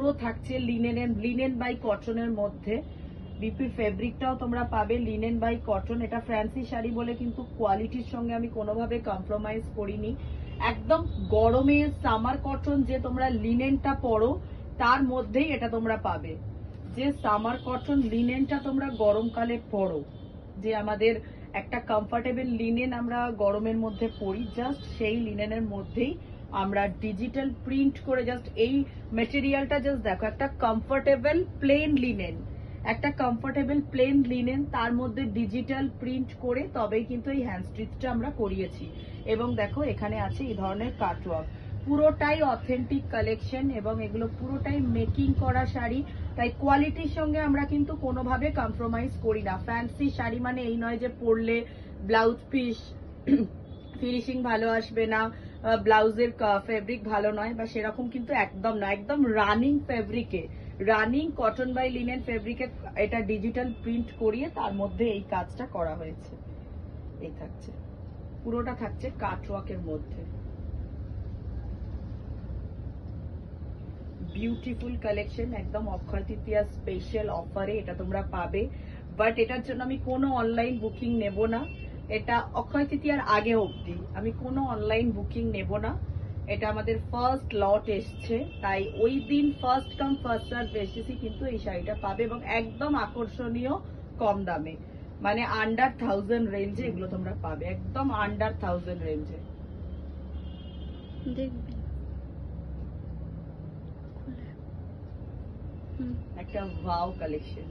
পুরো থাকছে linen by কটনের মধ্যে। বিপির ফেব্রিকটাও তোমরা পাবে লিনেন বাই কটন। এটা ফ্যান্সি শাড়ি বলে কিন্তু কোয়ালিটির সঙ্গে আমি কোনোভাবে কম্প্রোমাইজ করিনি। একদম গরমে সামার কটন যে তোমরা লিনেনটা পরো তার মধ্যেই এটা তোমরা পাবে। যে সামার কটন লিনেনটা তোমরা গরমকালে পরো, যে আমাদের একটা কমফর্টেবল লিনেন আমরা গরমের মধ্যে পরি, জাস্ট সেই লিনেনের মধ্যেই আমরা ডিজিটাল প্রিন্ট করে, জাস্ট এই মেটেরিয়ালটা জাস্ট দেখো, একটা কমফর্টেবল প্লেন লিনেন, একটা কমফর্টেবল প্লেন লিনেন, তার মধ্যে ডিজিটাল প্রিন্ট করে তবেই কিন্তু এই হ্যান্ড স্টিচটা আমরা করিয়েছি। এবং দেখো এখানে আছে এই ধরনের কাটওয়ার্ক, পুরোটাই অথেন্টিক কালেকশন এবং এগুলো পুরোটাই মেকিং করা শাড়ি, তাই কোয়ালিটির সঙ্গে আমরা কিন্তু কোনোভাবে কম্প্রোমাইজ করি না। ফ্যান্সি শাড়ি মানে এই নয় যে পরলে ব্লাউজ পিস ফিনিশিং ভালো আসবে না, ব্লাউজের ফেব্রিক ভালো নয় বা সেরকম কিন্তু একদম না। একদম রানিং ফেব্রিকে, রানিং কটন বাই লিনেন ফেব্রিকে এটা ডিজিটাল প্রিন্ট করিয়ে তার মধ্যে এই কাজটা করা হয়েছে। এই থাকছে, পুরোটা থাকছে কাটওয়ার্কের মধ্যে। বিউটিফুল কালেকশন, একদম অক্ষয় তৃতীয়া স্পেশাল অফারে এটা তোমরা পাবে। বাট এটার জন্য আমি কোনো অনলাইন বুকিং নেব না, এটা অক্ষয় তৃতীয়ার আগে অবধি আমি কোনো অনলাইন বুকিং নেব না। এটা আমাদের ফার্স্ট লট এসছে, তাই ওই দিন ফার্স্ট কাম ফার্স্ট সার্ভ বেসিসই কিন্তু এই শাড়িটা পাবে এবং একদম আকর্ষণীয় কম দামে, মানে আন্ডার 1000 রেঞ্জে এগুলো তোমরা পাবে, একদম আন্ডার 1000 রেঞ্জে। দেখবে একটা ওয়াও কালেকশন।